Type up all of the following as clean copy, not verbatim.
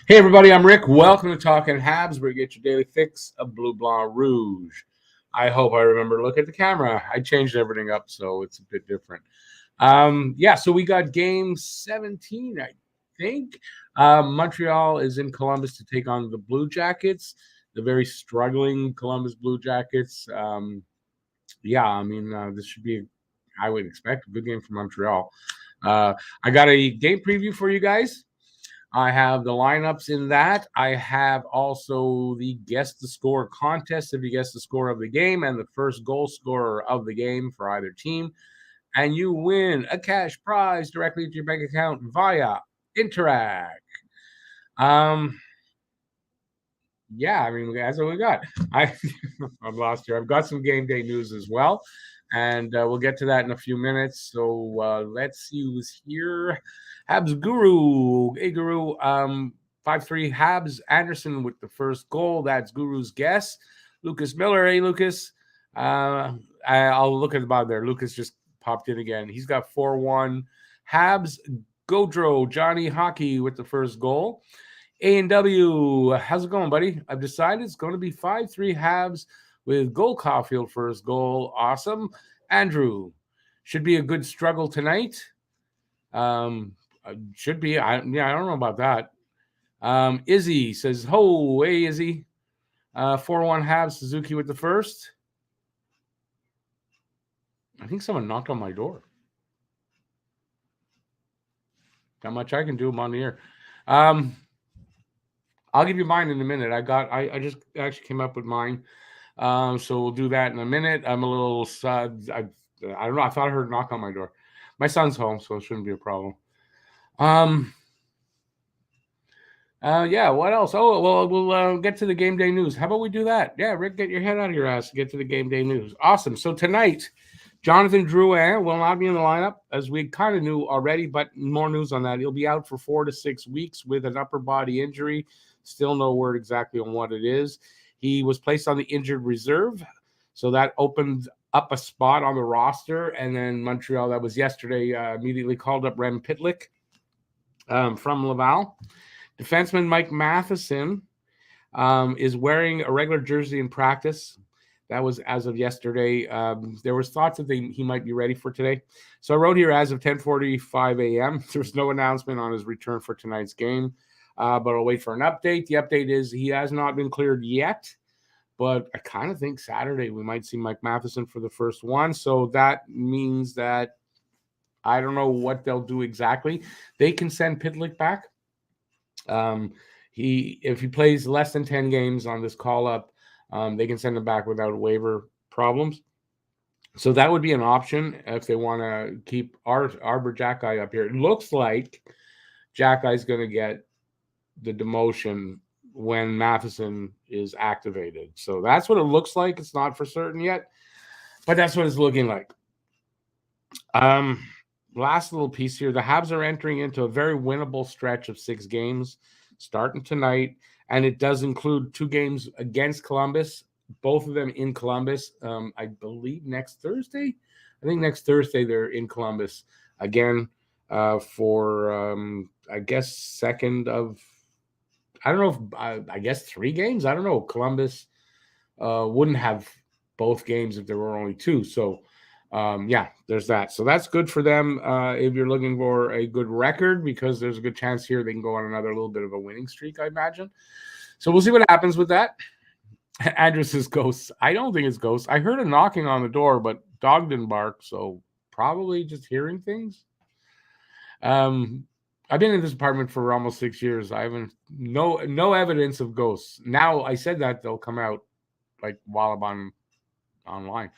Hey everybody, I'm Rick. Welcome to Talking Habs, where you get your daily fix of Blue Blanc Rouge. I hope I remember to look at the camera. I changed everything up, so it's a bit different. So we got game 17, I think. Montreal is in Columbus to take on the Blue Jackets, the very struggling Columbus Blue Jackets. This should be, I would expect, a good game for Montreal. I got a game preview for you guys. I have the lineups in that. I have also the guess the score contest if you guess the score of the game and the first goal scorer of the game for either team. And you win a cash prize directly to your bank account via Interact. That's what we got. I'm lost here. I've got some game day news as well, and we'll get to that in a few minutes. So let's see who's here. Habs Guru, hey Guru, 5-3 Habs. Anderson with the first goal. That's Guru's guess. Lucas Miller, hey Lucas. I'll look at the bottom there. Lucas just popped in again. He's got 4-1 Habs. Godro, Johnny Hockey with the first goal. A&W, how's it going, buddy? I've decided it's going to be 5-3 Habs with Gold Caulfield first goal. Awesome. Andrew, should be a good struggle tonight. Should be. I don't know about that. Izzy says, "Ho, hey Izzy, 4-1 Habs. Suzuki with the first." I think someone knocked on my door. Not much I can do. I'm on the air. I'll give you mine in a minute. I just actually came up with mine. So we'll do that in a minute. I'm a little sad. I don't know. I thought I heard a knock on my door. My son's home, so it shouldn't be a problem. What else? Oh, well, we'll get to the game day news. How about we do that? Yeah, Rick, get your head out of your ass to get to the game day news. Awesome. So tonight, Jonathan Drouin will not be in the lineup, as we kind of knew already, but more news on that. He'll be out for 4 to 6 weeks with an upper body injury. Still no word exactly on what it is. He was placed on the injured reserve, so that opened up a spot on the roster. And then Montreal, that was yesterday, immediately called up Rem Pitlick from Laval. Defenseman Mike Matheson is wearing a regular jersey in practice. That was as of yesterday. There was thoughts that he might be ready for today. So I wrote here as of 10:45 a.m. There was no announcement on his return for tonight's game, but I'll wait for an update. The update is he has not been cleared yet, but I kind of think Saturday we might see Mike Matheson for the first one. So that means that I don't know what they'll do exactly. They can send Pitlick back. If he plays less than 10 games on this call up, they can send him back without waiver problems. So that would be an option if they want to keep Arbor Jack Guy up here. It looks like Jack Guy's going to get the demotion when Matheson is activated. So that's what it looks like. It's not for certain yet, but that's what it's looking like. Last little piece here. The Habs are entering into a very winnable stretch of 6 games starting tonight, and it does include 2 games against Columbus, both of them in Columbus. I believe next Thursday. I think next Thursday they're in Columbus again for, I guess, second of, I don't know if, I guess 3 games. I don't know. Columbus wouldn't have both games if there were only 2. So, there's that. So that's good for them if you're looking for a good record, because there's a good chance here they can go on another little bit of a winning streak, I imagine. So we'll see what happens with that. Andrew says ghosts. I don't think it's ghosts. I heard a knocking on the door, but dog didn't bark, so probably just hearing things. I've been in this apartment for almost 6 years. I haven't no evidence of ghosts. Now I said that they'll come out like while I'm online.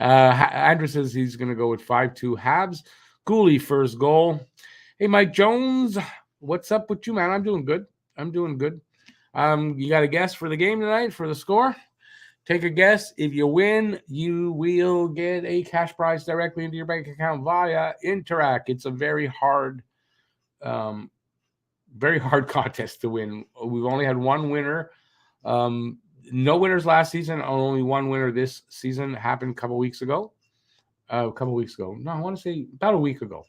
Andrew says he's going to go with 5-2 Habs. Gooley first goal. Hey, Mike Jones, what's up with you, man? I'm doing good. You got a guess for the game tonight, for the score? Take a guess. If you win, you will get a cash prize directly into your bank account via Interact. It's a very hard contest to win. We've only had one winner. No winners last season, only one winner this season. Happened a couple weeks ago. No, I want to say about a week ago.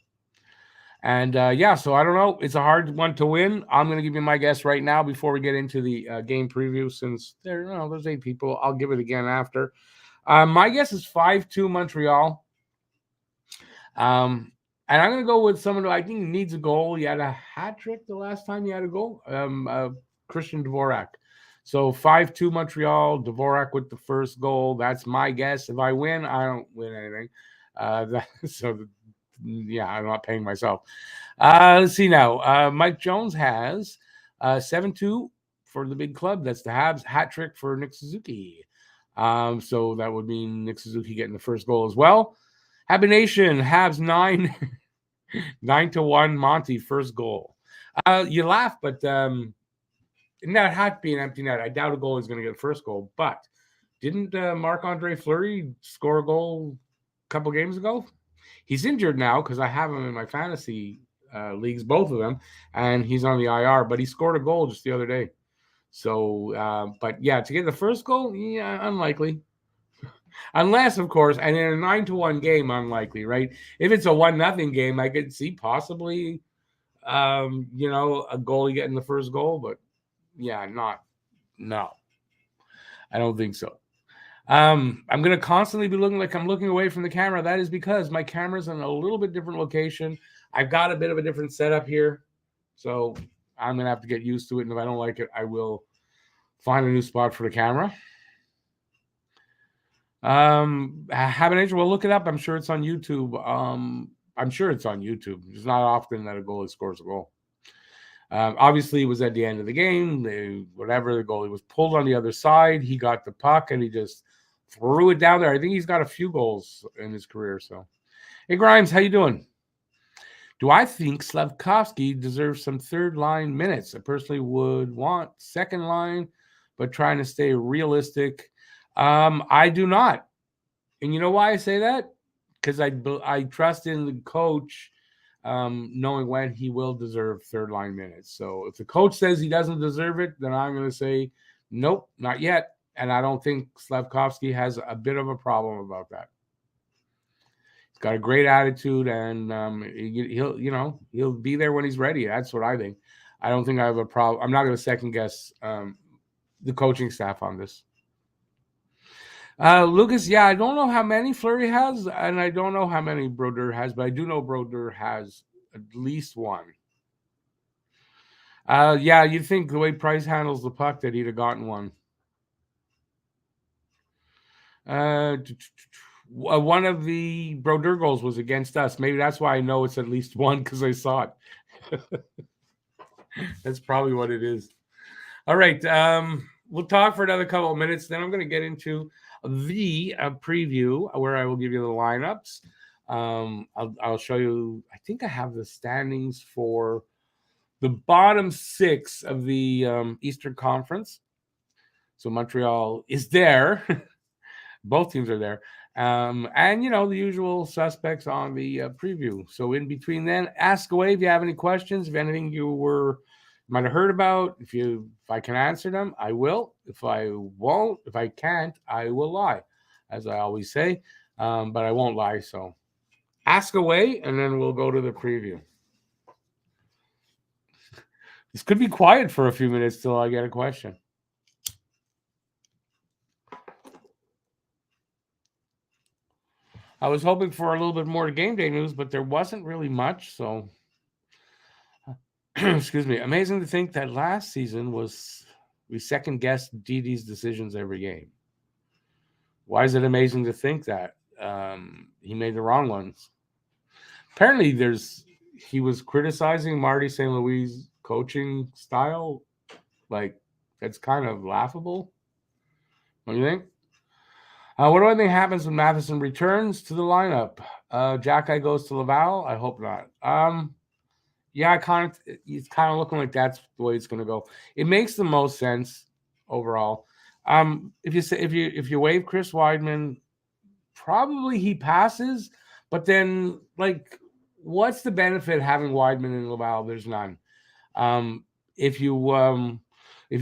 And so I don't know. It's a hard one to win. I'm going to give you my guess right now before we get into the game preview. Since there's 8 people, I'll give it again after. My guess is 5-2 Montreal. And I'm going to go with someone who I think needs a goal. He had a hat trick the last time he had a goal. Christian Dvorak. So 5-2 Montreal. Dvorak with the first goal. That's my guess. If I win, I don't win anything. I'm not paying myself. Let's see now. Mike Jones has 7-2 for the big club. That's the Habs. Hat trick for Nick Suzuki. So that would mean Nick Suzuki getting the first goal as well. Happy Nation, Habs 9-1 Monty, first goal. You laugh, but that had to be an empty net. I doubt a goal is going to get the first goal. But didn't Marc-Andre Fleury score a goal a couple games ago? He's injured now because I have him in my fantasy leagues, both of them, and he's on the IR. But he scored a goal just the other day. So, but yeah, to get the first goal, yeah, unlikely. Unless, of course, and in a 9-1 game, unlikely, right? If it's a 1-0 game, I could see possibly, a goalie getting the first goal, but yeah, no, I don't think so. I'm going to constantly be looking like I'm looking away from the camera. That is because my camera's in a little bit different location. I've got a bit of a different setup here, so I'm going to have to get used to it. And if I don't like it, I will find a new spot for the camera. Habanation, we'll look it up. I'm sure it's on YouTube. It's not often that a goalie scores a goal. Obviously, it was at the end of the game. The goalie was pulled on the other side. He got the puck and he just threw it down there. I think he's got a few goals in his career. So, hey Grimes, how you doing? Do I think Slavkovsky deserves some third line minutes? I personally would want second line, but trying to stay realistic. I do not. And you know why I say that? Because I trust in the coach knowing when he will deserve third line minutes. So if the coach says he doesn't deserve it, then I'm going to say, nope, not yet. And I don't think Slavkovsky has a bit of a problem about that. He's got a great attitude, and he'll be there when he's ready. That's what I think. I don't think I have a problem. I'm not going to second guess the coaching staff on this. Lucas, I don't know how many Fleury has, and I don't know how many Brodeur has, but I do know Brodeur has at least one. You'd think the way Price handles the puck that he'd have gotten one. One of the Brodeur goals was against us. Maybe that's why I know it's at least one, because I saw it. That's probably what it is. All right. We'll talk for another couple of minutes. Then I'm going to get into the preview where I will give you the lineups. I'll show you. I think I have the standings for the bottom 6 of the Eastern Conference. So Montreal is there. Both teams are there. And, the usual suspects on the preview. So in between then, ask away if you have any questions. If anything you might have heard about, if I can answer them, I will. If I won't, if I can't, I will lie, as I always say. But I won't lie. So ask away, and then we'll go to the preview. This could be quiet for a few minutes till I get a question. I was hoping for a little bit more game day news, but there wasn't really much. So, excuse me. Amazing to think that last season we second guessed Didi's decisions every game. Why is it amazing to think that he made the wrong ones? Apparently, he was criticizing Marty St. Louis' coaching style. Like, that's kind of laughable. What do you think? What do I think happens when Matheson returns to the lineup? Jack goes to Laval? I hope not. It's kind of looking like that's the way it's going to go. It makes the most sense overall. If you waive Chris Weidman, probably he passes. But then, what's the benefit having Weidman in Laval? There's none. If you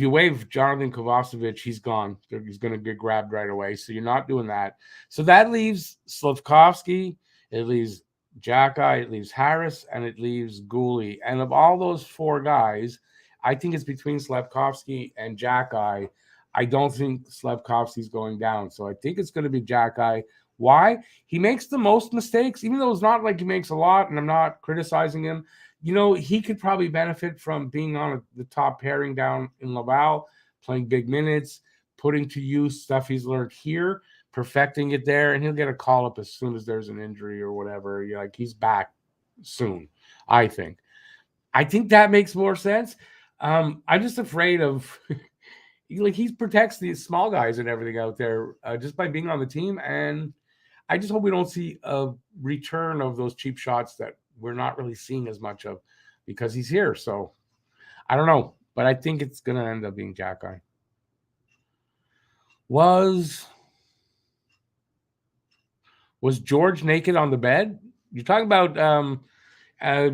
waive Jonathan Kovacevic, he's gone. He's going to get grabbed right away. So you're not doing that. So that leaves Slavkovsky. It leaves Jackeye, it leaves Harris, and it leaves Gooley. And of all those four guys, I think it's between Slavkovsky and Jackeye. I don't think Slavkovsky's going down. So I think it's going to be Jackeye. Why? He makes the most mistakes, even though it's not like he makes a lot, and I'm not criticizing him. He could probably benefit from being on the top pairing down in Laval, playing big minutes, putting to use stuff he's learned here, perfecting it there, and he'll get a call up as soon as there's an injury or whatever. He's back soon, I think. I think that makes more sense. I'm just afraid of he protects these small guys and everything out there just by being on the team, and I just hope we don't see a return of those cheap shots that we're not really seeing as much of because he's here. So I don't know, but I think it's going to end up being Jackeye. Was George naked on the bed? You're talking about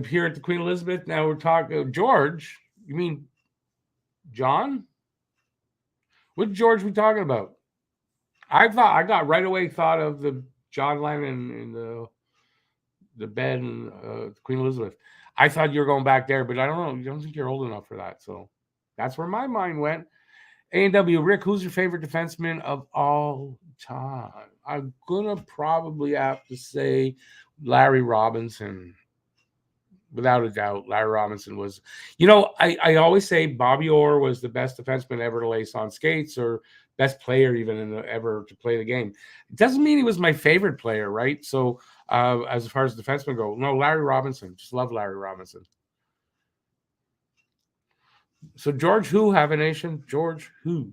here at the Queen Elizabeth. Now we're talking George. You mean John? Which George we talking about? I got right away thought of the John Lennon in the bed in Queen Elizabeth. I thought you were going back there, but I don't know. I don't think you're old enough for that. So that's where my mind went. A&W, Rick, who's your favorite defenseman of all time? I'm going to probably have to say Larry Robinson. Without a doubt, Larry Robinson was, I always say Bobby Orr was the best defenseman ever to lace on skates or best player even ever to play the game. It doesn't mean he was my favorite player, right? So as far as defensemen go, no, Larry Robinson. Just love Larry Robinson. So George who, have a nation? George who?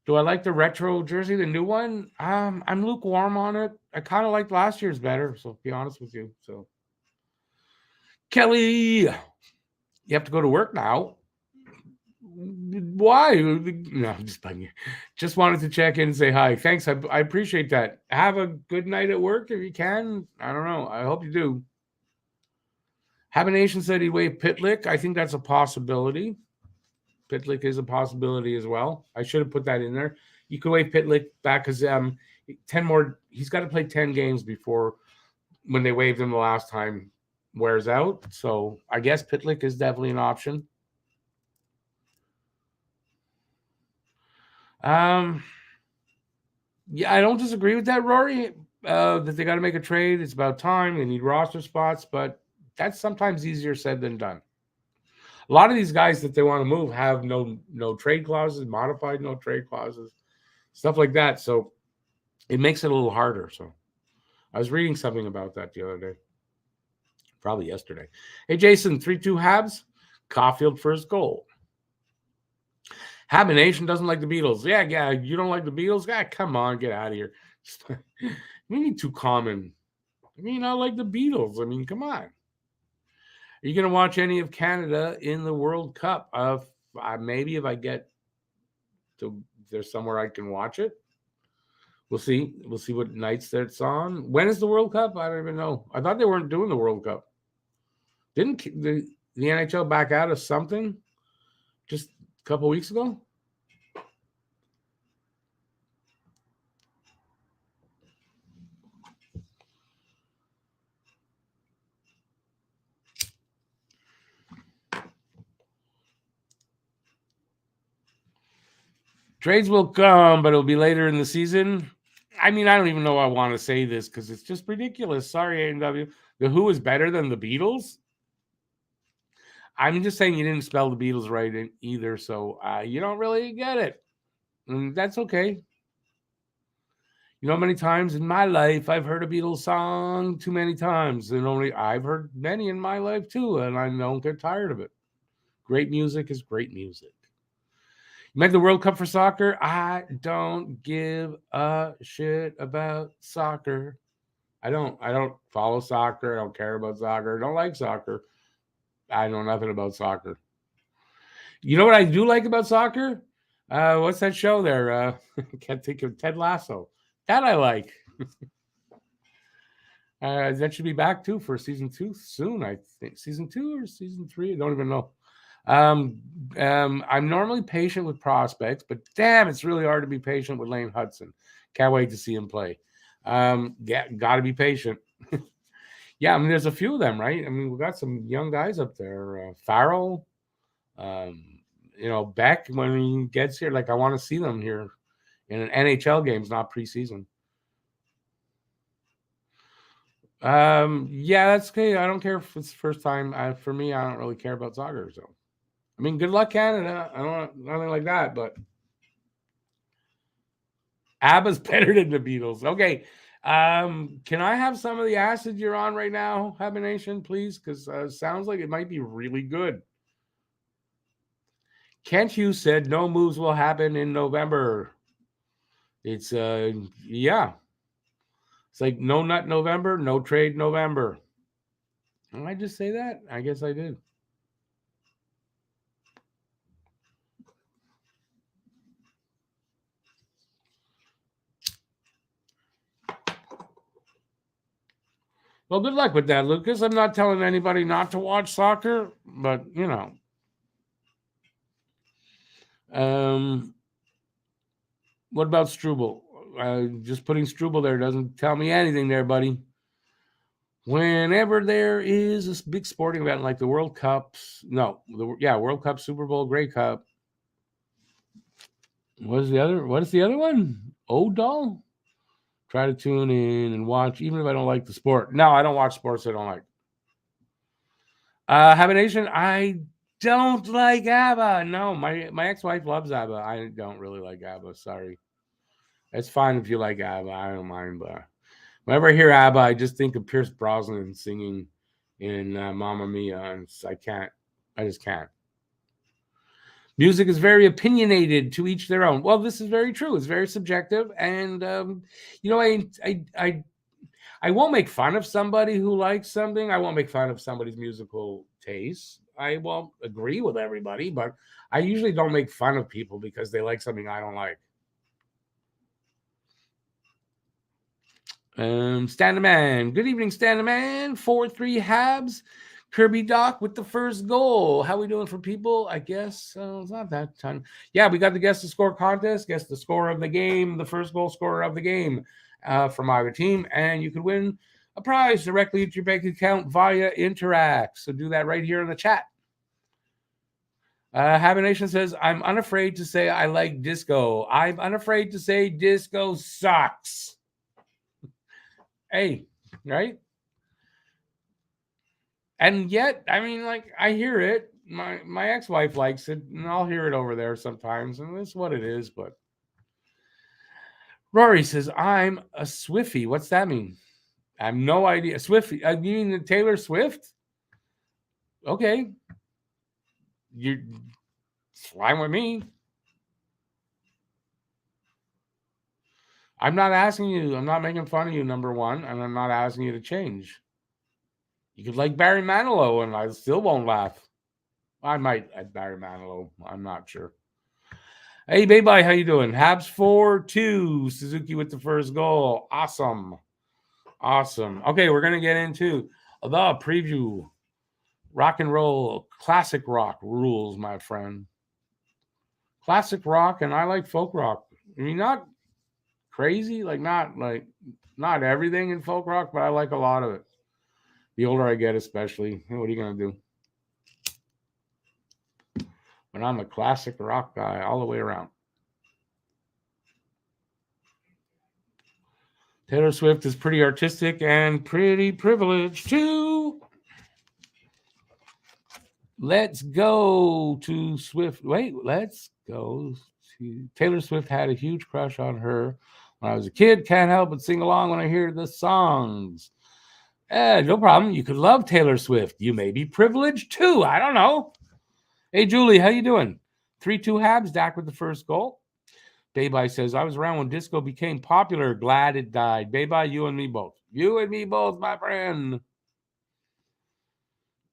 Do I like the retro jersey, the new one? I'm lukewarm on it. I kind of liked last year's better, so be honest with you. So Kelly, you have to go to work now. Why? No, I'm just bugging you. Just wanted to check in and say hi. Thanks. I appreciate that. Have a good night at work if you can. I don't know. I hope you do. Habanation said he'd waive Pitlick. I think that's a possibility. Pitlick is a possibility as well. I should have put that in there. You could waive Pitlick back because 10 more. He's got to play 10 games before when they waived him the last time wears out. So I guess Pitlick is definitely an option. Yeah, I don't disagree with that, Rory. That they got to make a trade. It's about time. They need roster spots, but that's sometimes easier said than done. A lot of these guys that they want to move have no trade clauses, modified no trade clauses, stuff like that. So it makes it a little harder. So I was reading something about that the other day, probably yesterday. Hey, Jason, 3-2 Habs, Caulfield first goal. Habination doesn't like the Beatles. Yeah, you don't like the Beatles? Yeah, come on, get out of here. We need too common. I like the Beatles. Come on. Are you going to watch any of Canada in the World Cup? Maybe if I get to there's somewhere I can watch it. We'll see. We'll see what nights that's on. When is the World Cup? I don't even know. I thought they weren't doing the World Cup. Didn't the NHL back out of something just a couple weeks ago? Trades will come, but it'll be later in the season. I don't even know I want to say this because it's just ridiculous. Sorry, A&W. The Who is better than the Beatles? I'm just saying you didn't spell the Beatles right either, so you don't really get it. And that's okay. How many times in my life I've heard a Beatles song too many times, and I've heard many in my life too, and I don't get tired of it. Great music is great music. You make the World Cup for soccer? I don't give a shit about soccer. I don't follow soccer. I don't care about soccer. I don't like soccer. I know nothing about soccer. You know what I do like about soccer? What's that show there? I can't think of Ted Lasso. That I like. That should be back too for season 2 soon. I think season 2 or season 3. I don't even know. I'm normally patient with prospects, but damn, it's really hard to be patient with Lane Hudson. Can't wait to see him play. Got to be patient. Yeah, I mean, there's a few of them, right? I mean, we got some young guys up there. Farrell, um, Beck, when he gets here, like I want to see them here in an NHL games, not preseason. Yeah, that's okay. I don't care if it's the first time. For me, I don't really care about soccer. So, I mean, good luck, Canada. I don't want nothing like that, but ABBA's better than the Beatles. Okay. Can I have some of the acid you're on right now, Habination, please? Because sounds like it might be really good. Kent Hughes said no moves will happen in November. It's yeah. It's like no nut November, no trade November. Did I just say that? I guess I did. Well, good luck with that, Lucas. I'm not telling anybody not to watch soccer, but what about Struble? Just putting Struble there doesn't tell me anything there, buddy. Whenever there is a big sporting event like the World Cups, World Cup, Super Bowl, Grey Cup. What is the other one? Odall? Try to tune in and watch, even if I don't like the sport. No, I don't watch sports I don't like. Habination, I don't like ABBA. No, my ex-wife loves ABBA. I don't really like ABBA. Sorry. It's fine if you like ABBA. I don't mind, but whenever I hear ABBA, I just think of Pierce Brosnan singing in Mamma Mia, and I just can't. Music is very opinionated, to each their own. Well, this is very true. It's very subjective, and I won't make fun of somebody who likes something. I won't make fun of somebody's musical taste. I won't agree with everybody, but I usually don't make fun of people because they like something I don't like. Stand the man. Good evening, Stand the man. 4-3 Habs. Kirby Doc with the first goal. How we doing for people? I guess it's not that ton. Yeah, we got the guess the score contest. Guess the score of the game. The first goal scorer of the game from either team, and you could win a prize directly into your bank account via Interact. So do that right here in the chat. Habination says, I'm unafraid to say I like disco. I'm unafraid to say disco sucks. Hey, right? And yet, I mean, like, I hear it. My ex-wife likes it, and I'll hear it over there sometimes, and that's what it is. But Rory says, I'm a Swiftie. What's that mean? I have no idea. Swiftie. You mean the Taylor Swift? Okay. You're fine with me. I'm not asking you. I'm not making fun of you, number one, and I'm not asking you to change. You could like Barry Manilow, and I still won't laugh. I might at Barry Manilow. I'm not sure. Hey, Baby, how you doing? Habs 4-2. Suzuki with the first goal. Awesome. Okay, we're going to get into the preview. Rock and roll, classic rock rules, my friend. Classic rock, and I like folk rock. I mean, not crazy, not everything in folk rock, but I like a lot of it. The older I get, especially. What are you going to do? But I'm a classic rock guy all the way around. Taylor Swift is pretty artistic and pretty privileged too. Let's go to Swift. Wait, let's go to Taylor Swift. Had a huge crush on her when I was a kid. Can't help but sing along when I hear the songs. No problem. You could love Taylor Swift. You may be privileged too. I don't know. Hey, Julie, how you doing? 3-2 Habs. Dak with the first goal. Baby says, I was around when disco became popular. Glad it died. Baby, you and me both. You and me both, my friend.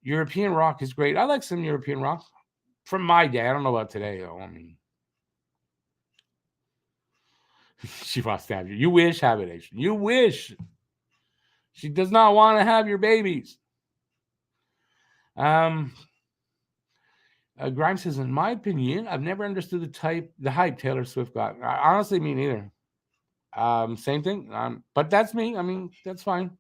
European rock is great. I like some European rock from my day. I don't know about today, though. I mean, she wants to have you. You wish, Habitation. You wish. She does not want to have your babies. Grimes says, in my opinion, I've never understood the hype Taylor Swift got. Honestly, me neither. Same thing. But that's me. I mean, that's fine.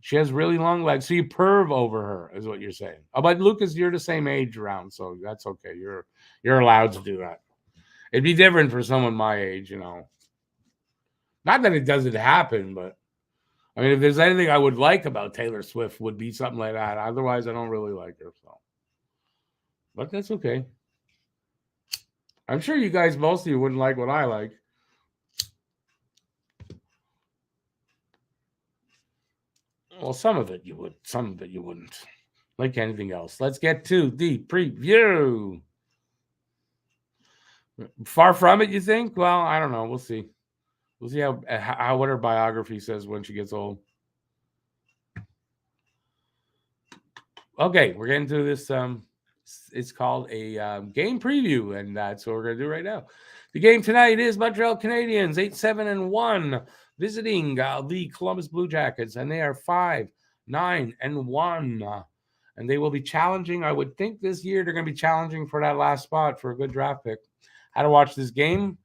She has really long legs, so you perv over her, is what you're saying. Oh, but Lucas, you're the same age around, so that's okay. You're allowed to do that. It'd be different for someone my age, you know. Not that it doesn't happen, but I mean, if there's anything I would like about Taylor Swift, would be something like that. Otherwise, I don't really like her. So, but that's okay. I'm sure you guys, most of you, wouldn't like what I like. Well, some of it you would, some of it you wouldn't. Like anything else. Let's get to the preview. Far from it, you think? Well, I don't know. We'll see. We'll see how what her biography says when she gets old. Okay, we're getting to this. It's called a game preview, and that's what we're gonna do right now. The game tonight is Montreal Canadiens 8-7-1 visiting the Columbus Blue Jackets, and they are 5-9-1, and they will be challenging. I would think this year they're going to be challenging for that last spot for a good draft pick. How to watch this game?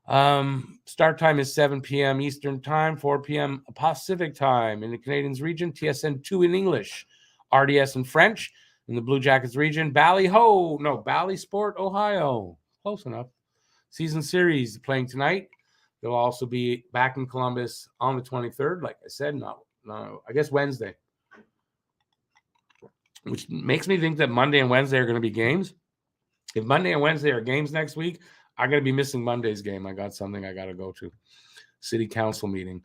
Start time is 7 p.m. Eastern Time, 4 p.m. Pacific Time in the Canadiens region. TSN 2 in English, RDS in French. In the Blue Jackets region, Bally Sport, Ohio. Close enough. Season series playing tonight. They'll also be back in Columbus on the 23rd. Like I said, no, I guess Wednesday. Which makes me think that Monday and Wednesday are going to be games. If Monday and Wednesday are games next week, I'm going to be missing Monday's game. I got something I got to go to. City Council meeting.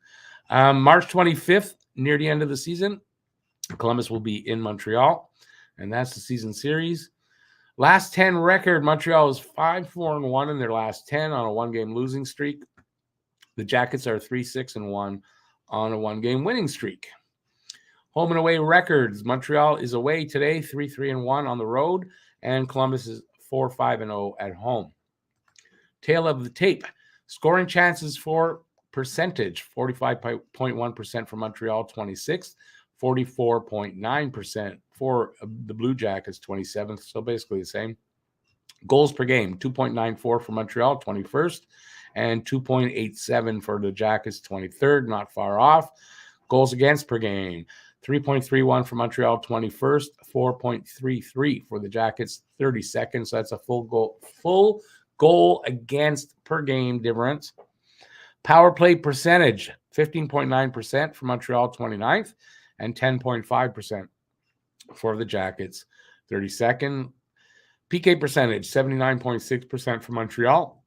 March 25th, near the end of the season, Columbus will be in Montreal. And that's the season series. Last 10 record, Montreal is 5-4-1 in their last 10 on a one-game losing streak. The Jackets are 3-6-1 on a one-game winning streak. Home and away records, Montreal is away today, 3-3-1 on the road, and Columbus is 4-5-0 at home. Tail of the tape, scoring chances for percentage, 45.1% for Montreal, 26th. 44.9% for the Blue Jackets, 27th, so basically the same. Goals per game, 2.94 for Montreal, 21st, and 2.87 for the Jackets, 23rd, not far off. Goals against per game, 3.31 for Montreal, 21st, 4.33 for the Jackets, 32nd, so that's a full goal against per game difference. Power play percentage, 15.9% for Montreal, 29th. And 10.5% for the Jackets, 32nd. PK percentage, 79.6% for Montreal,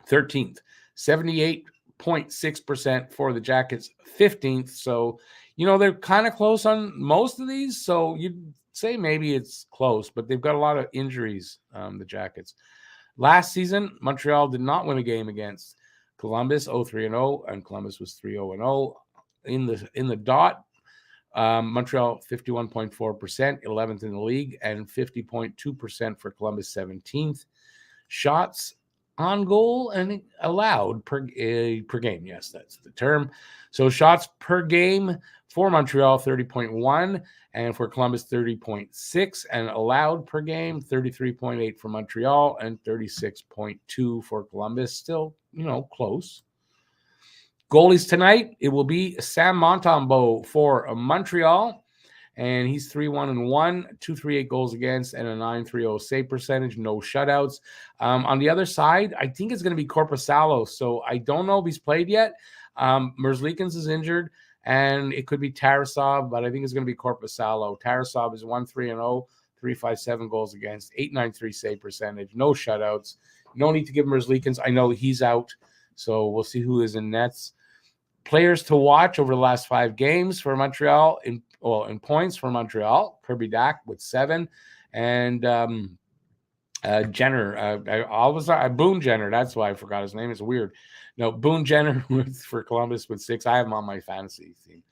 13th. 78.6% for the Jackets, 15th. So, you know, they're kind of close on most of these. So you'd say maybe it's close, but they've got a lot of injuries, the Jackets. Last season, Montreal did not win a game against Columbus, 0-3-0, and Columbus was 3-0-0. In the dot, Montreal 51.4%, 11th in the league, and 50.2% for Columbus, 17th. Shots on goal and allowed per game. Yes, that's the term. So shots per game for Montreal, 30.1, and for Columbus, 30.6, and allowed per game, 33.8 for Montreal and 36.2 for Columbus. Still, you know, close. Goalies tonight, it will be Sam Montembeault for Montreal, and he's 3-1-1, 2.38 goals against, and a 9.30 save percentage, no shutouts. On the other side, I think it's going to be Korpisalo, so I don't know if he's played yet. Merzlikins is injured, and it could be Tarasov, but I think it's going to be Korpisalo. Tarasov is 1-3-0, 3.57 goals against, 8.93 save percentage, no shutouts. No need to give Merzlikins. I know he's out, so we'll see who is in nets. Players to watch over the last 5 games for Montreal, in points for Montreal, Kirby Dach with 7, and Jenner, Boone Jenner, that's why I forgot his name, it's weird. No, Boone Jenner for Columbus with 6. I have him on my fantasy team.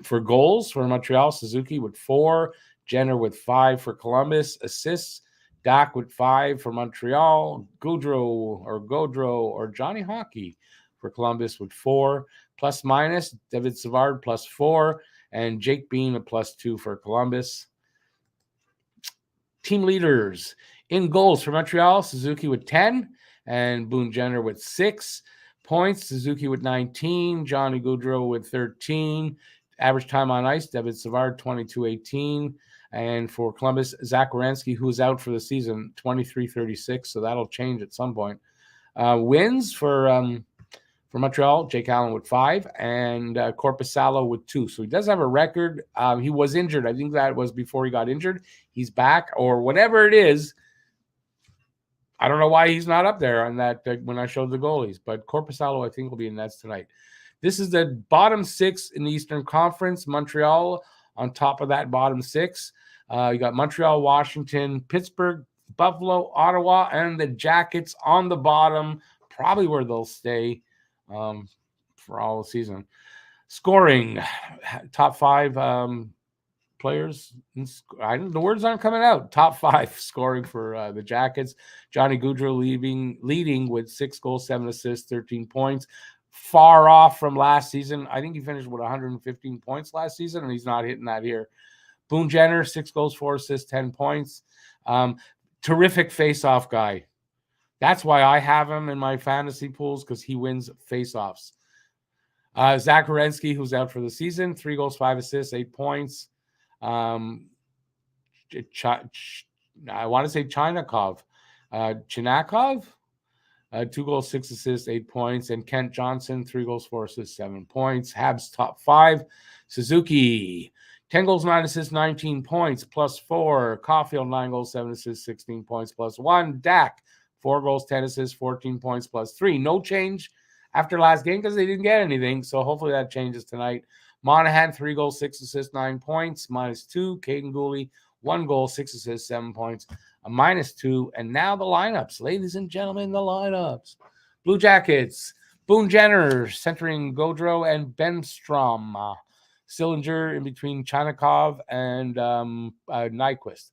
For goals for Montreal, Suzuki with 4, Jenner with 5 for Columbus. Assists, Dach with 5 for Montreal, Gaudreau or Johnny Hockey for Columbus with 4. Plus minus, David Savard plus 4, and Jake Bean a plus 2 for Columbus. Team leaders in goals for Montreal, Suzuki with 10 and Boone Jenner with 6 points. Suzuki with 19, Johnny Gaudreau with 13. Average time on ice, David Savard 22-18. And for Columbus, Zach Werenski, who's out for the season, 23-36. So that'll change at some point. Wins for Montreal, Jake Allen with 5 and Korpisalo with 2. So he does have a record. He was injured. I think that was before he got injured. He's back or whatever it is. I don't know why he's not up there on that when I showed the goalies, but Korpisalo, I think, will be in nets tonight. This is the bottom 6 in the Eastern Conference. Montreal on top of that bottom 6. You got Montreal, Washington, Pittsburgh, Buffalo, Ottawa, and the Jackets on the bottom, probably where they'll stay for all the season. Scoring, top 5 players. The words aren't coming out. Top 5 scoring for the Jackets. Johnny Gaudreau leading with 6 goals, 7 assists, 13 points. Far off from last season. I think he finished with 115 points last season, and he's not hitting that here. Boone Jenner, 6 goals, 4 assists, 10 points. Terrific face-off guy. That's why I have him in my fantasy pools, because he wins face-offs. Zach Werenski, who's out for the season, 3 goals, 5 assists, 8 points. I want to say Chinakov. 2 goals, 6 assists, 8 points. And Kent Johnson, 3 goals, 4 assists, 7 points. Habs top 5. Suzuki, 10 goals, 9 assists, 19 points, plus 4. Caulfield, 9 goals, 7 assists, 16 points, plus 1. Dak, 4 goals, 10 assists, 14 points, plus 3. No change after last game because they didn't get anything. So hopefully that changes tonight. Monahan, 3 goals, 6 assists, 9 points, minus 2. Caden Gooley, 1 goal, 6 assists, 7 points, a minus 2. And now the lineups. Ladies and gentlemen, the lineups. Blue Jackets, Boone Jenner centering Gaudreau and Benstrom. Sillinger in between Chinakov and Nyquist.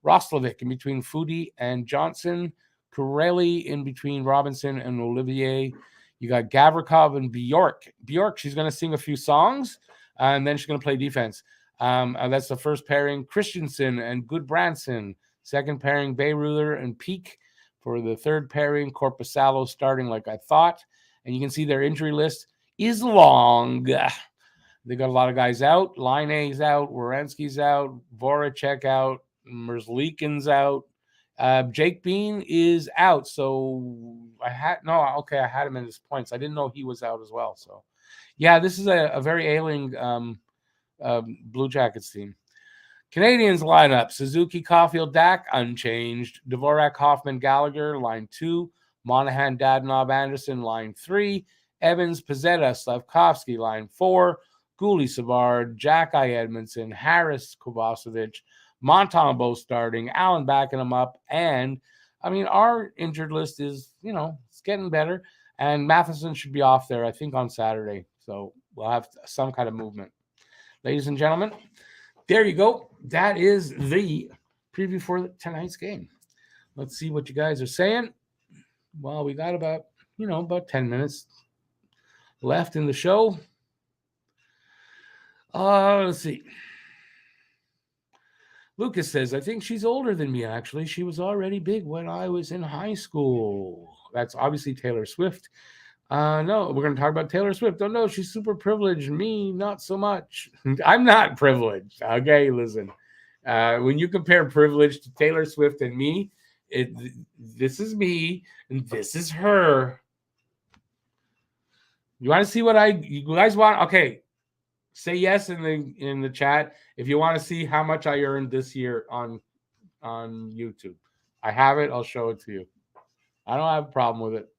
Roslovic in between Foodie and Johnson. Corelli in between Robinson and Olivier. You got Gavrikov and Bjork. Bjork, she's going to sing a few songs, and then she's going to play defense. That's the first pairing. Christensen and Goodbranson. Second pairing, Bayreuther and Peak. For the third pairing, Korpisalo starting like I thought. And you can see their injury list is long. They got a lot of guys out. Laine's out. Werenski's out. Voracek out. Merzlikin's out. Jake Bean is out. So I had him in his points. I didn't know he was out as well. So, yeah, this is a very ailing Blue Jackets team. Canadiens lineup: Suzuki, Caulfield, Dak, unchanged. Dvorak, Hoffman, Gallagher, line 2. Monahan, Dadonov, Anderson, line 3. Evans, Pezzetta, Slavkovsky, line 4. Gooley, Savard, Jack-I Edmondson, Harris, Kovacevic, Montembeault starting, Allen backing him up. And, I mean, our injured list is, it's getting better. And Matheson should be off there, I think, on Saturday. So we'll have some kind of movement. Ladies and gentlemen, there you go. That is the preview for tonight's game. Let's see what you guys are saying. Well, we got about 10 minutes left in the show. Let's see. Lucas says, I think she's older than me, actually. She was already big when I was in high school. That's obviously Taylor Swift. No, we're going to talk about Taylor Swift. Oh, no, she's super privileged. Me, not so much. I'm not privileged. Okay, listen. When you compare privilege to Taylor Swift and me, this is me and this is her. You want to see what you guys want? Okay. Say yes in the chat if you want to see how much I earned this year on YouTube. I have it. I'll show it to you. I don't have a problem with it.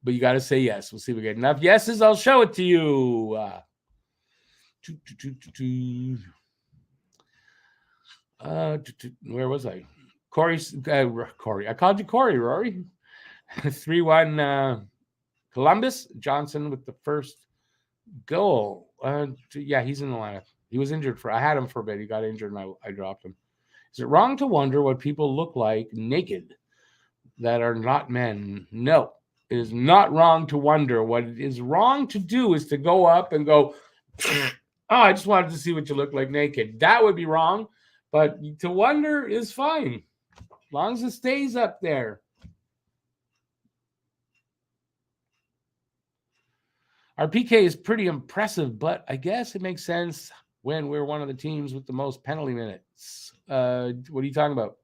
But you got to say yes. We'll see if we get enough yeses. I'll show it to you. Where was I? Corey. I called you Corey, Rory. 3-1 Columbus. Johnson with the first goal. He's in the lineup. He was injured I had him for a bit. He got injured and I dropped him. Is it wrong to wonder what people look like naked that are not men? No, it is not wrong to wonder. What it is wrong to do is to go up and go, oh, I just wanted to see what you look like naked. That would be wrong. But to wonder is fine, as long as it stays up there. Our PK is pretty impressive, but I guess it makes sense when we're one of the teams with the most penalty minutes. What are you talking about?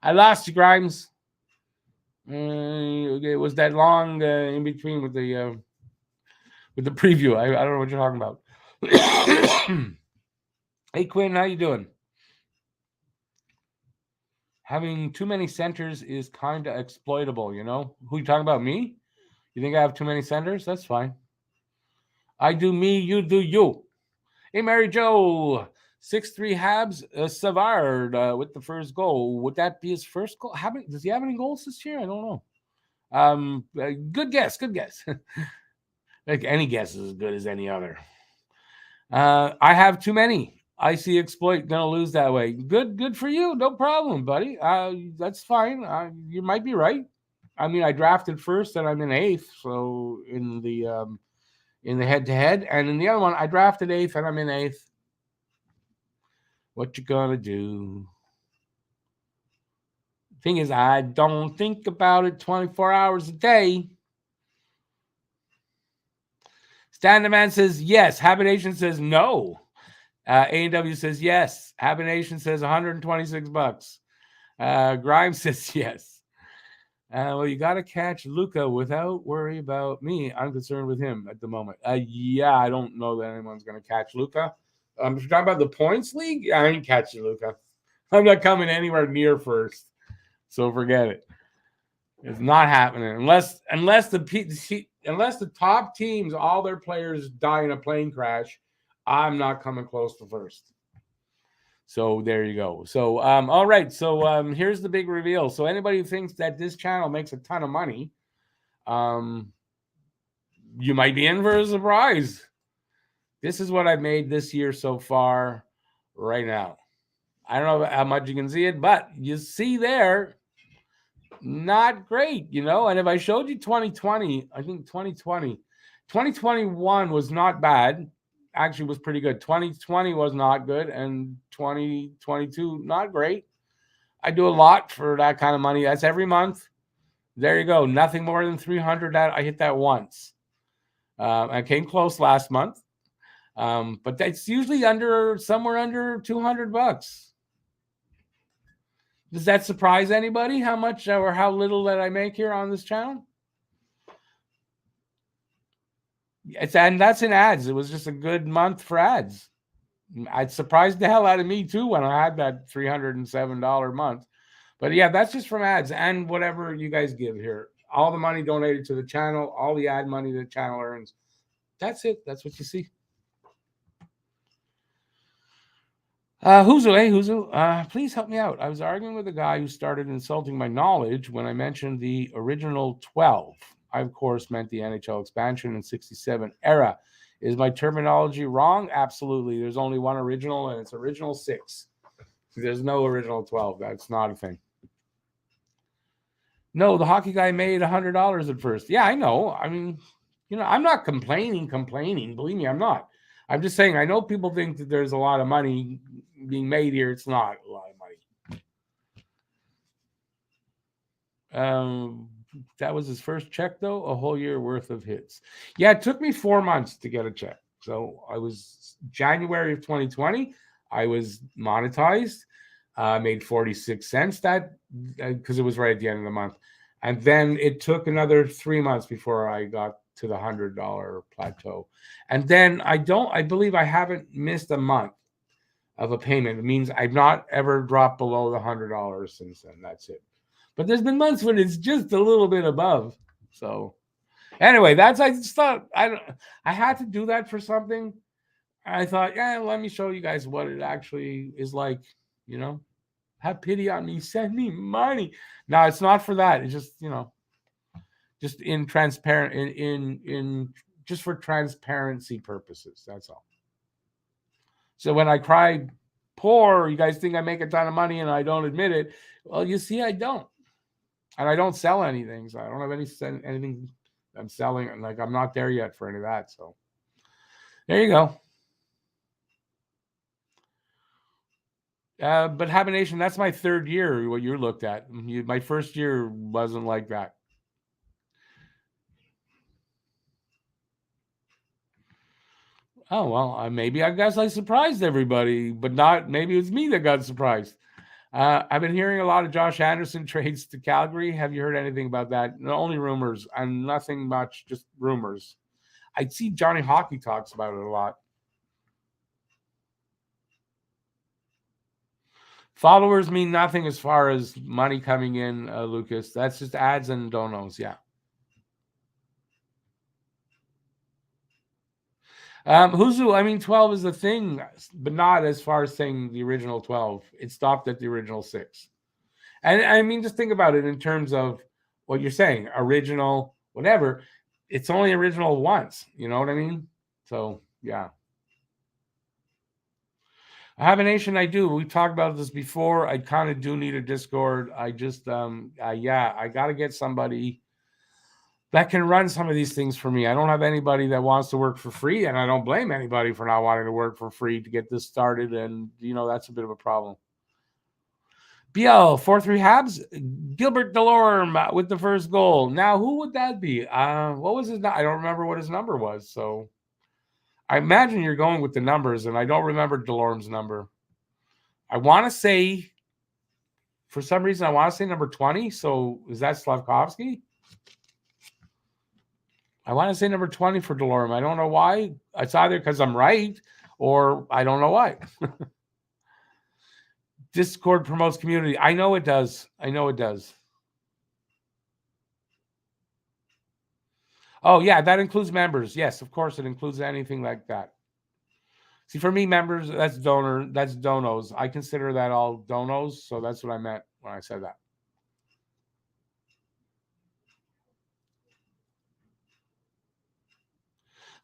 I lost you, Grimes. It was that long in between with the preview. I don't know what you're talking about. Hey, Quinn, how you doing? Having too many centers is kind of exploitable, you know? Who you talking about, me? You think I have too many centers? That's fine. I do me, you do you. Hey, Mary Jo, 6-3 Habs, Savard with the first goal. Would that be his first goal? Does he have any goals this year? I don't know. Good guess. Like any guess is as good as any other. I have too many. I see exploit gonna lose that way. Good for you. No problem, buddy. That's fine. You might be right. I mean, I drafted first and I'm in 8th. So in the head-to-head, and in the other one, I drafted 8th and I'm in 8th. What you gonna do? Thing is, I don't think about it 24 hours a day. Stan the Man says yes. Habination says no. A&W says yes. Habination says $126. Grimes says yes. Well, you got to catch Luca without worry about me. I'm concerned with him at the moment. Yeah, I don't know that anyone's going to catch Luca. If you're talking about the points league, I ain't catching Luca. I'm not coming anywhere near first. So forget it. It's not happening unless the top teams, all their players die in a plane crash. I'm not coming close to first. So there you go. So all right. So here's the big reveal. So anybody who thinks that this channel makes a ton of money, you might be in for a surprise. This is what I've made this year so far, right now. I don't know how much you can see it, but you see there. Not great, you know. And if I showed you 2020, I think 2021 was not bad. Actually, was pretty good. 2020 was not good, and 2022 not great. I do a lot for that kind of money. That's every month. There you go. Nothing more than 300. That I hit that once. I came close last month, but that's usually somewhere under $200. Does that surprise anybody? How much or how little that I make here on this channel? And that's in ads. It was just a good month for ads. It surprised the hell out of me too when I had that $307 month. But yeah, that's just from ads and whatever you guys give here. All the money donated to the channel, all the ad money the channel earns. That's it. That's what you see. Huzu, please help me out. I was arguing with a guy who started insulting my knowledge when I mentioned the original 12. I, of course, meant the NHL expansion in 67 era. Is my terminology wrong? Absolutely. There's only one original, and it's original 6. There's no original 12. That's not a thing. No, the hockey guy made $100 at first. Yeah, I know. I mean, you know, I'm not complaining. Believe me, I'm not. I'm just saying, I know people think that there's a lot of money being made here. It's not a lot of money. That was his first check, though, a whole year worth of hits. Yeah, it took me 4 months to get a check. So I was January of 2020. I was monetized, made 46 cents that because it was right at the end of the month. And then it took another 3 months before I got to the $100 plateau. And then I believe I haven't missed a month of a payment. It means I've not ever dropped below the $100 since then. That's it. But there's been months when it's just a little bit above. So anyway, I just thought I had to do that for something. I thought, yeah, let me show you guys what it actually is like, you know. Have pity on me, send me money. No, it's not for that. It's just, you know, just in transparent in just for transparency purposes. That's all. So when I cry poor, you guys think I make a ton of money and I don't admit it. Well, you see, I don't. And I don't sell anything. So I don't have anything I'm selling. And like, I'm not there yet for any of that. So there you go. But Habit Nation, that's my third year. What you looked at, my first year wasn't like that. Oh well, maybe I guess I surprised everybody, but not. Maybe it was me that got surprised. I've been hearing a lot of Josh Anderson trades to Calgary. Have you heard anything about that? No, only rumors and nothing much, just rumors. I see Johnny Hockey talks about it a lot. Followers mean nothing as far as money coming in, Lucas. That's just ads and donos. Yeah. Who's I mean, 12 is the thing, but not as far as saying the original 12. It stopped at the original 6. And I mean, just think about it in terms of what you're saying, original, whatever. It's only original once. You know what I mean? So, yeah. I have a nation. I do. We talked about this before. I kind of do need a Discord. I just, yeah, I got to get somebody that can run some of these things for me. I don't have anybody that wants to work for free, and I don't blame anybody for not wanting to work for free to get this started. And that's a bit of a problem. BL 4-3 Habs. Gilbert Delorme with the first goal. Now, who would that be? What was his? I don't remember what his number was. So I imagine you're going with the numbers, and I don't remember Delorme's number. I want to say, for some reason, I want to say number 20. So is that Slavkovsky? I want to say number 20 for Delorme. I don't know why. It's either because I'm right or I don't know why. Discord promotes community. I know it does. Oh, yeah, that includes members. Yes, of course, it includes anything like that. See, for me, members, that's donos. I consider that all donos, so that's what I meant when I said that.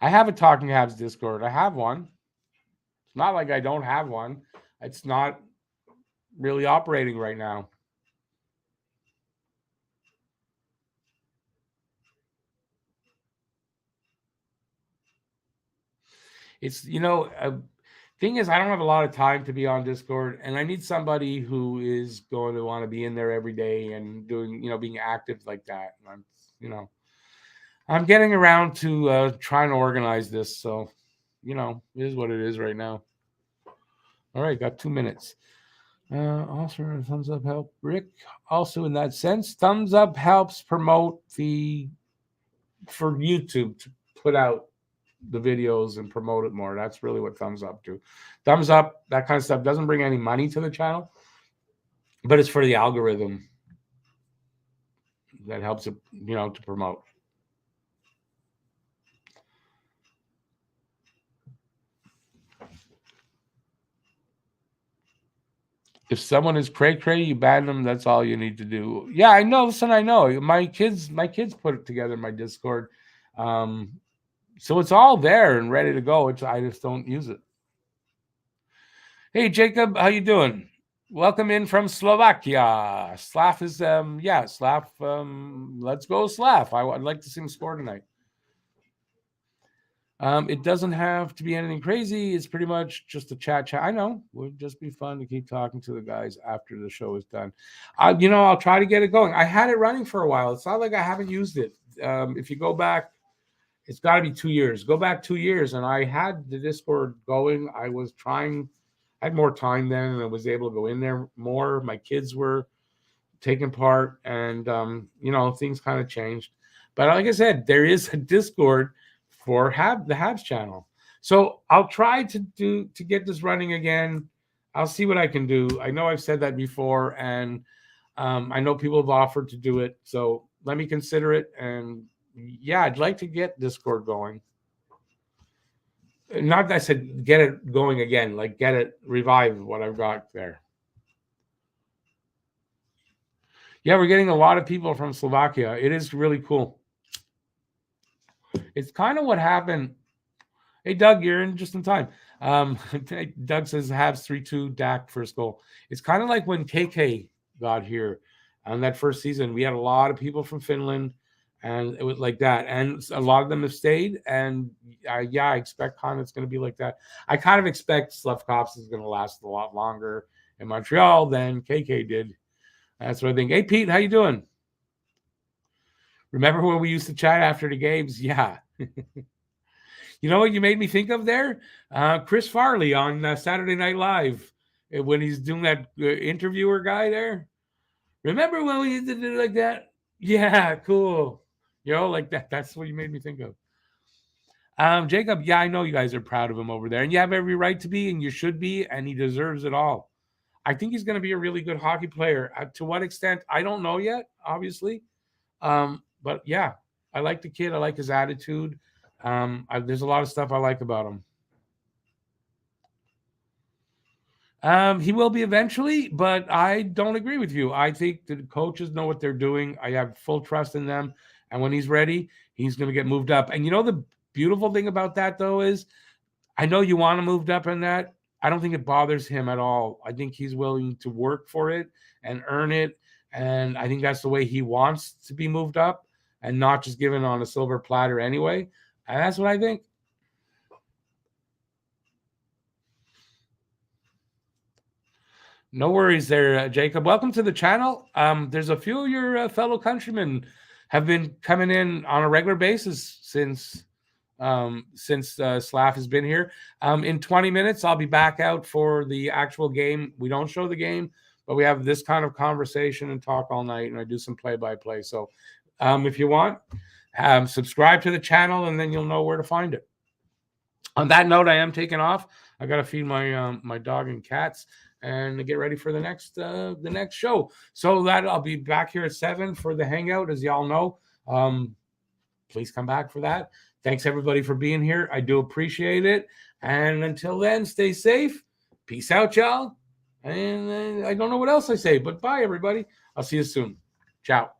I have a Talking Habs Discord. I have one. It's not like I don't have one. It's not really operating right now. It's, thing is, I don't have a lot of time to be on Discord, and I need somebody who is going to want to be in there every day and doing, being active like that. And I'm getting around to trying to organize this. So, it is what it is right now. All right, got 2 minutes. Also, thumbs up help Rick. Also, in that sense, thumbs up helps promote for YouTube to put out the videos and promote it more. That's really what thumbs up do. Thumbs up, that kind of stuff doesn't bring any money to the channel, but it's for the algorithm that helps it, to promote. If someone is cray, you ban them. That's all you need to do. Yeah, I know. Listen, I know. My kids put it together in my Discord. So it's all there and ready to go. I just don't use it. Hey, Jacob, how you doing? Welcome in from Slovakia. Slav is Slav. Let's go, Slav. I'd like to see him score tonight. It doesn't have to be anything crazy. It's pretty much just a chat. I know. It would just be fun to keep talking to the guys after the show is done. I'll try to get it going. I had it running for a while. It's not like I haven't used it. If you go back, it's got to be 2 years. Go back 2 years, and I had the Discord going. I had more time then, and I was able to go in there more. My kids were taking part, and things kind of changed. But like I said, there is a Discord for the Habs channel. So I'll try to get this running again. I'll see what I can do. I know I've said that before, and I know people have offered to do it. So let me consider it. And yeah, I'd like to get Discord going. Not that I said get it going again, like get it revive what I've got there. Yeah, we're getting a lot of people from Slovakia. It is really cool. It's kind of what happened. Hey, Doug, you're in just in time. Doug says Habs 3-2, Dak first goal. It's kind of like when KK got here on that first season. We had a lot of people from Finland, and it was like that. And a lot of them have stayed. And I expect kind of it's going to be like that. I kind of expect Slavkovs is going to last a lot longer. in Montreal than KK did. That's what I think. Hey, Pete, how you doing? Remember when we used to chat after the games? Yeah. You know what you made me think of there? Chris Farley on Saturday Night Live when he's doing that interviewer guy there. Remember when we did it like that? Yeah, cool. Like that. That's what you made me think of. Jacob, yeah, I know you guys are proud of him over there, and you have every right to be, and you should be, and he deserves it all. I think he's going to be a really good hockey player. To what extent, I don't know yet, obviously. But yeah, I like the kid. I like his attitude. There's a lot of stuff I like about him. He will be eventually, but I don't agree with you. I think the coaches know what they're doing. I have full trust in them. And when he's ready, he's going to get moved up. And the beautiful thing about that, though, is I know you want to moved up in that. I don't think it bothers him at all. I think he's willing to work for it and earn it. And I think that's the way he wants to be moved up and not just given on a silver platter anyway. And that's what I think. No worries there, Jacob. Welcome to the channel. There's a few of your fellow countrymen have been coming in on a regular basis since Slav has been here. In 20 minutes, I'll be back out for the actual game. We don't show the game, but we have this kind of conversation and talk all night, and I do some play-by-play. So if you want, subscribe to the channel, and then you'll know where to find it. On that note, I am taking off. I got to feed my dog and cats and to get ready for the next show. So that I'll be back here at 7 for the hangout, as y'all know. Please come back for that. Thanks everybody for being here. I do appreciate it. And until then, stay safe. Peace out, y'all. And I don't know what else I say, but bye everybody. I'll see you soon. Ciao.